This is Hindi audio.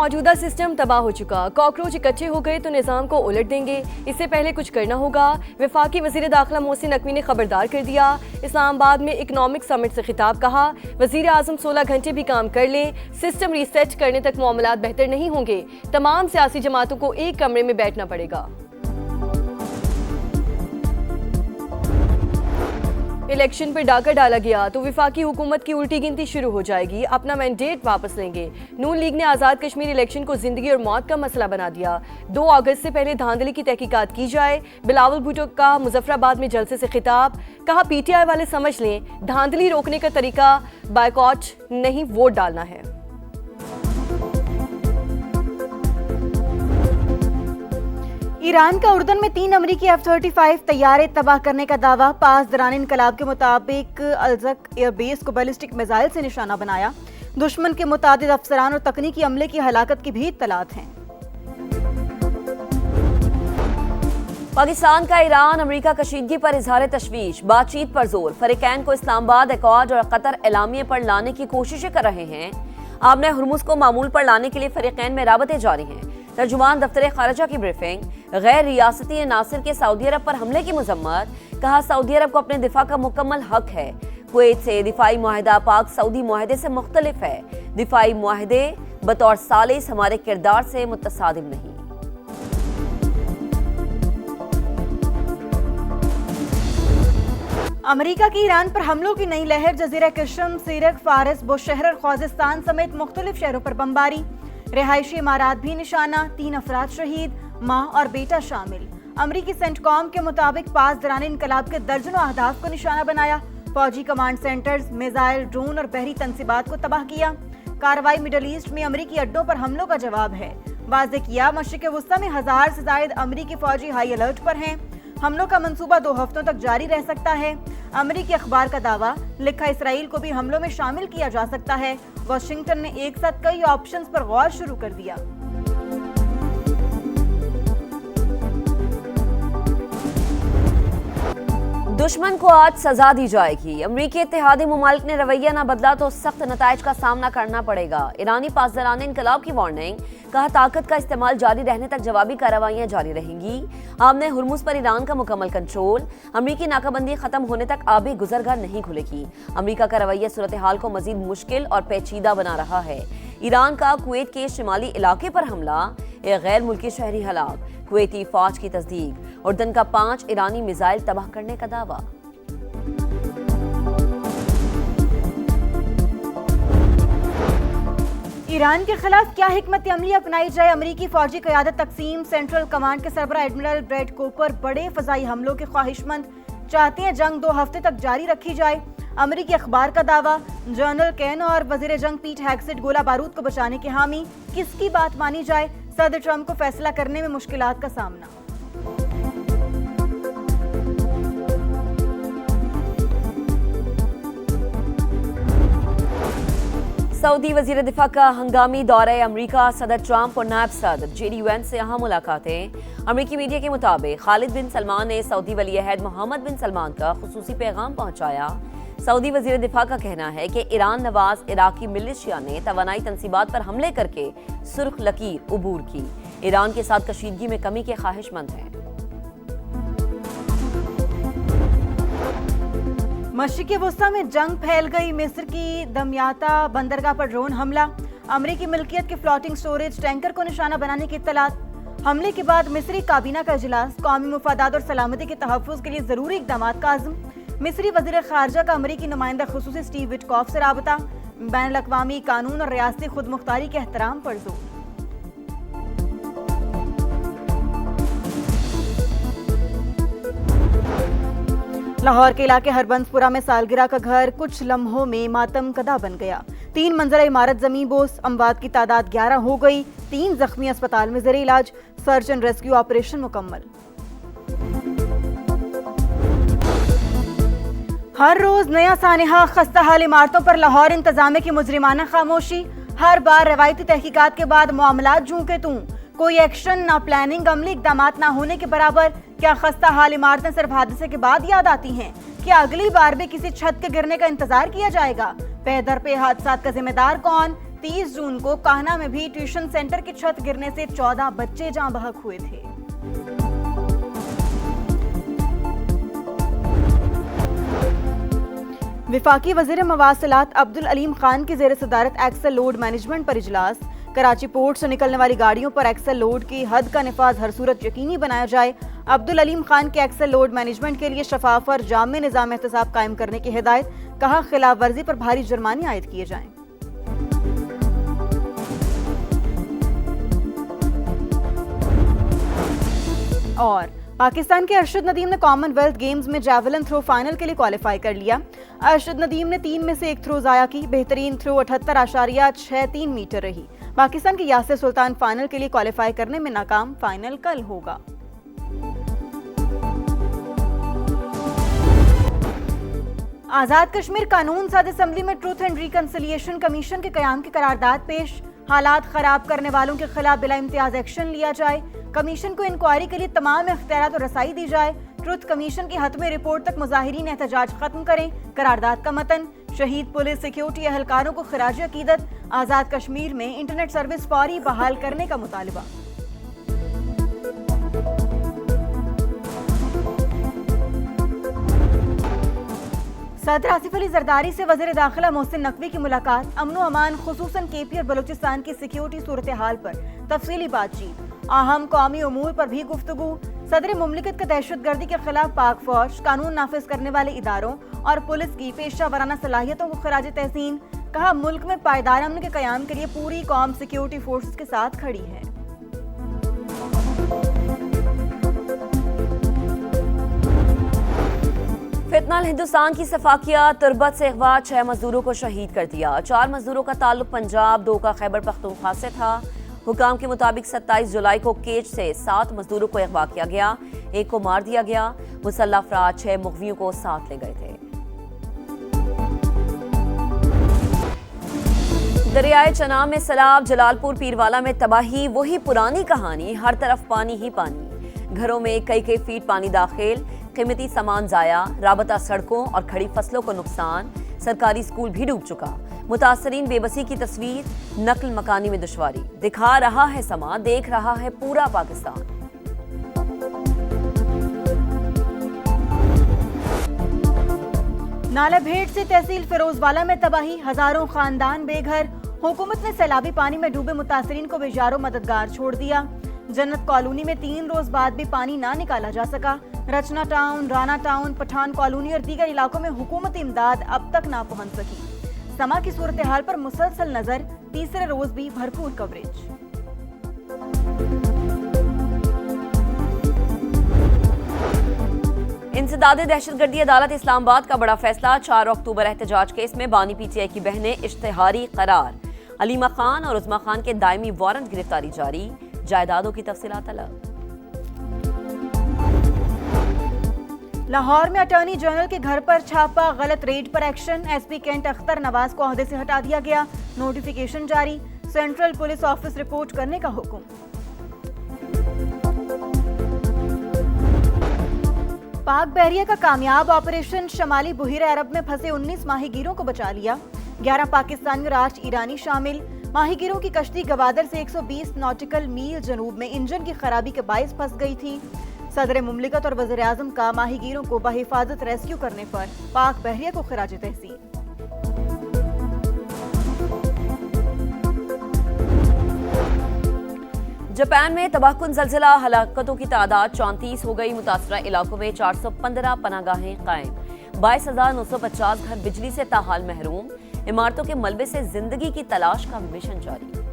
मौजूदा सिस्टम तबाह हो चुका, कॉकरोच इकट्ठे हो गए तो निज़ाम को उलट देंगे, इससे पहले कुछ करना होगा। वफाकी वज़ीर दाखिला मोहसिन नकवी ने खबरदार कर दिया। इस्लामाबाद में इकनॉमिक समिट से खिताब, कहा वज़ीर आज़म 16 घंटे भी काम कर लें, सिस्टम रीसेट करने तक मामलात बेहतर नहीं होंगे, तमाम सियासी जमातों को एक कमरे में बैठना पड़ेगा। इलेक्शन पर डाका डाला गया तो वफाकी हुकूमत की उल्टी गिनती शुरू हो जाएगी, अपना मैंडेट वापस लेंगे। नून लीग ने आज़ाद कश्मीर इलेक्शन को जिंदगी और मौत का मसला बना दिया। 2 अगस्त से पहले धांधली की तहकीकात की जाए। बिलावल भुट्टो का मुजफ्फराबाद में जलसे से खिताब, कहा PTI वाले समझ लें, धांधली रोकने का तरीका बायकॉट नहीं वोट डालना है। ईरान का उर्दन में 3 अमरीकी F-35 तैयारे तबाह करने का दावा। पास दौरान इनकलाब के मुताबिक अलजक एयरबेस को बैलिस्टिक मिसाइल से निशाना बनाया। दुश्मन के मुतादिद अफसरान और तकनीकी अमले की हलाकत की भी इत्तलात हैं। पाकिस्तान का ईरान अमेरिका कशीदगी पर इजहार तशवीश, बातचीत पर जोर। फरीकैन को इस्लामाबाद, एकॉर्ड और कतर एलामिये पर लाने की कोशिशें कर रहे हैं। आमने हुर्मुज को मामूल पर लाने के लिए फरीकैन में राबतें जारी हैं। तर्जुमान दफ्तर खारजा की ब्रीफिंग, गैर रियासती नासिर के सऊदी अरब पर हमले की मजम्मत, कहा सऊदी अरब को अपने दिफा का मुकम्मल हक है। कुवैत से दिफाई मुआहदा पाक सऊदी मुआहदे से मुख्तलिफ है। दिफाई मुआहदे बतौर सालिस हमारे किरदार से मुतसादिम नहीं। अमेरिका की ईरान पर हमलों की नई लहर। जजीरा किशम, सीरक, फारस, बुशहर और ख्वाजिस्तान समेत मुख्तलिफ शहरों पर बमबारी। रिहायशी इमारात भी निशाना, 3 अफराद शहीद, माँ और बेटा शामिल। अमरीकी सेंटकॉम के मुताबिक पास दौरान इनकलाब के दर्जनों अहदाफ को निशाना बनाया। फौजी कमांड सेंटर्स, मिसाइल, ड्रोन और बहरी तनसीबात को तबाह किया। कार्रवाई मिडल ईस्ट में अमरीकी अड्डों पर हमलों का जवाब है। वाज़ेह किया मशरिक़ वुस्ता में 1000 से ज़ायद अमरीकी फौजी हाई अलर्ट पर हैं। हमलों का मंसूबा 2 हफ्तों तक जारी रह सकता है। अमरीकी अखबार का दावा, लिखा इसराइल को भी हमलों में शामिल किया जा सकता है। वाशिंगटन ने एक साथ कई ऑप्शंस पर गौर शुरू कर दिया। दुश्मन को आज सजा दी जाएगी। अमरीकी इत्तेहादी मुमालिक ने रवैया न बदला तो सख्त नताइज का सामना करना पड़ेगा। ईरानी पासदारान इनकलाब की वार्निंग, कहा ताकत का इस्तेमाल जारी रहने तक जवाबी कार्रवाइयां जारी रहेंगी। आमने हुर्मुज पर ईरान का मुकम्मल कंट्रोल, अमरीकी नाकाबंदी खत्म होने तक आबी गुजरगाह नहीं खुलेगी। अमरीका का रवैया सूरत हाल को मजीद मुश्किल और पेचीदा बना रहा है। ईरान का कुवैत के शिमाली इलाके पर हमला, एक गैर मुल्की शहरी हलाक। कुवैती फौज की तस्दीक, उर्दन का 5 ईरानी मिसाइल तबाह करने का दावा। ईरान के खिलाफ क्या हिकमत अमली अपनाई जाए? अमरीकी फौजी क़यादत तकसीम सेंट्रल कमांड के सरबराह एडमिरल ब्रैड कोपर बड़े फ़ज़ाई हमलों के ख्वाहिशमंद, चाहते हैं जंग 2 हफ्ते तक जारी रखी जाए। अमरीकी अखबार का दावा, जनरल कैन और वज़ीर जंग पीट हेगसेट गोला बारूद को बचाने के हामी। किसकी बात मानी जाए? सदर ट्रंप को फैसला करने में मुश्किलात का सामना। सऊदी वजीर दिफा का हंगामी दौरे अमरीका, सदर ट्रंप और नायब सदर JD Vance से अहम मुलाकातें। अमरीकी मीडिया के मुताबिक खालिद बिन सलमान ने सऊदी वली अहद मोहम्मद बिन सलमान का खुसूसी पैगाम पहुंचाया। सऊदी वजीर दिफा का कहना है कि ईरान नवाज इराकी मिलिशिया ने तवानाई तनसीबात पर हमले करके सुर्ख लकीर उबूर की। ईरान के साथ कशीदगी में कमी के ख्वाहिशमंद हैं। मशरिक़ वुस्ता में जंग फैल गई। मिस्र की दमियाता बंदरगाह पर ड्रोन हमला। अमरीकी मिल्कियत के फ्लोटिंग स्टोरेज टैंकर को निशाना बनाने की इत्तलात। हमले के बाद मिस्री काबीना का इजलास, कौमी मुफादात और सलामती के तहफ़्फ़ुज़ के लिए ज़रूरी इक़दामात का आज़म। मिस्री वज़ीर ख़ारजा का अमरीकी नुमाइंदा ख़ुसूसी स्टीव विटकॉफ से राबता। बैनुल-अक़वामी कानून और रियासती खुद मुख्तारी के एहतराम पर जोर। लाहौर के इलाके हरबंसपुरा में सालगिरह का घर कुछ लम्हों में मातम कदा बन गया। 3 मंजिला इमारत जमीन बोस, अमवात की तादाद 11 हो गई। 3 जख्मी अस्पताल में ज़ेरे इलाज। सर्च एंड रेस्क्यू ऑपरेशन मुकम्मल। हर रोज नया सानेहा, खस्ता हाल इमारतों पर लाहौर इंतजामिया की मुजरिमाना खामोशी। हर बार रवायती तहकीकात के बाद मामलात जूं के तूं, कोई एक्शन ना, प्लानिंग अमली इकदामात ना होने के बराबर। क्या खस्ता हाल इमारतें सिर्फ हादसे के बाद याद आती हैं? क्या अगली बार भी किसी छत के गिरने का इंतजार किया जाएगा? पैदर पे हादसा का जिम्मेदार कौन? 30 जून को कान्हा में भी ट्यूशन सेंटर की छत गिरने से 14 बच्चे जाँ बहक हुए थे। विफाकी वजीर मवासिलात अब्दुल अलीम खान की जेर सदारत एक्सल लोड मैनेजमेंट पर इजलास। कराची पोर्ट से निकलने वाली गाड़ियों पर एक्सल लोड की हद का निफाज हर सूरत यकीनी बनाया जाए। अब्दुल अलीम खान के एक्सल लोड मैनेजमेंट के लिए शफाफ और जामे निज़ाम एहतसाब कायम करने की हिदायत। कहा, खिलाफ वर्जी पर भारी जुर्माने आयद किए जाएं। और पाकिस्तान के अरशद नदीम ने कॉमनवेल्थ गेम्स में जैवलिन थ्रो फाइनल के लिए क्वालिफाई कर लिया। अरशद नदीम ने 3 में से 1 थ्रो जाया की। बेहतरीन थ्रो 78.63 मीटर रही। पाकिस्तान के यासिर सुल्तान फाइनल के लिए क्वालिफाई करने में नाकाम। फाइनल कल होगा। आजाद कश्मीर कानून साज असेंबली में ट्रूथ एंड रिकंसिलिएशन कमीशन के कयाम की करारदाद पेश। हालात खराब करने वालों के खिलाफ बिला इम्तियाज एक्शन लिया जाए। कमीशन को इंक्वायरी के लिए तमाम इख्तियारात और रसाई दी जाए। ट्रुथ कमीशन की हतमी रिपोर्ट तक मुजाहिरीन एहतजाज खत्म करें। करारदाद का मतन, शहीद पुलिस सिक्योरिटी एहलकारों को खिराज अकीदत। आजाद कश्मीर में इंटरनेट सर्विस फौरी बहाल करने का मुतालबा। सदर आसिफ अली जरदारी से वज़ीर दाखिला मोहसिन नकवी की मुलाकात। अमनो अमान खुसूसन केपी और बलूचिस्तान की सिक्योरिटी सूरत हाल पर तफसीली बातचीत। अहम कौमी उमूर पर भी गुफ्तगू। सदर मुमलिकत का दहशतगर्दी के खिलाफ पाक फौज, कानून नाफिज करने वाले इदारों और पुलिस की पेशा वराना सलाहियतों को खराज तहसीन। कहा, मुल्क में पायदार अमन के कयाम के लिए पूरी कौम सिक्योरिटी फोर्सेस के साथ खड़ी है। फितनाल हिंदुस्तान की सफाकिया तुर्बत से अगवा 6 मजदूरों को शहीद कर दिया। 4 मजदूरों का ताल्लुक पंजाब, 2 का खैबर पख्तूनख्वा से था। हुकाम के मुताबिक 27 जुलाई को केज से 7 मजदूरों को अगवा किया गया। 1 को मार दिया गया। मुसल्लह अफराद 6 मुग़वियों को साथ ले गए थे। दरियाए चनाब में सैलाब, जलालपुर पीरवाला में तबाही। वही पुरानी कहानी, हर तरफ पानी ही पानी। घरों में कई फीट पानी दाखिल। कीमती सामान जाया, राबता सड़कों और खड़ी फसलों को नुकसान। सरकारी स्कूल भी डूब चुका। मुतासरीन बेबसी की तस्वीर, नकल मकानी में दुश्वारी। दिखा रहा है समा, देख रहा है पूरा पाकिस्तान। नाला भेड़ से तहसील फिरोजवाला में तबाही, हजारों खानदान बेघर। हुकूमत ने सैलाबी पानी में डूबे मुतासरीन को बेजारो मददगार छोड़ दिया। जन्नत कॉलोनी में 3 रोज बाद भी पानी ना निकाला जा सका। Rachna town, Rana town, Pathan colony और दीगर इलाकों में हुकूमती इमदाद अब तक ना पहुंच सकी। समा की सूरत हाल पर मुसलसल नजर, तीसरे रोज भी भरपूर कवरेज। इंसदाद दहशतगर्दी अदालत इस्लामाबाद का बड़ा फैसला। 4 अक्टूबर एहतजाज केस में बानी पीटीआई की बहनें इश्तिहारी करार। अलीमा खान और उस्मा खान के दायमी वारंट गिरफ्तारी जारी। जायदादों की तफसीलात अलग। लाहौर में अटॉर्नी जनरल के घर पर छापा, गलत रेड पर action. SP cantt Akhtar Nawaz को ओहदे से हटा दिया गया। नोटिफिकेशन जारी। सेंट्रल पुलिस ऑफिस रिपोर्ट करने का हुक्म। पाक बहरिया का कामयाब ऑपरेशन, शमाली बुहिरा अरब में फंसे 19 माहीगीरों को बचा लिया। 11 पाकिस्तानी और 8 ईरानी शामिल। माहीगीरों की कश्ती गवादर से 120 नॉटिकल मील जनूब में इंजन की खराबी के बायस फंस गई थी। सदर मुमलिकत और वज़ीर आज़म का माहीगीरों को बहिफाजत रेस्क्यू करने पर पाक बहरिया को खिराज तहसीन। जापान में तबाहकुन ज़लज़ला, हलाकतों की तादाद 34 हो गई। मुतासरा इलाकों में 415 पनागाहें कायम। 22,950 घर बिजली से ताहाल महरूम। इमारतों के मलबे से जिंदगी की तलाश का मिशन जारी।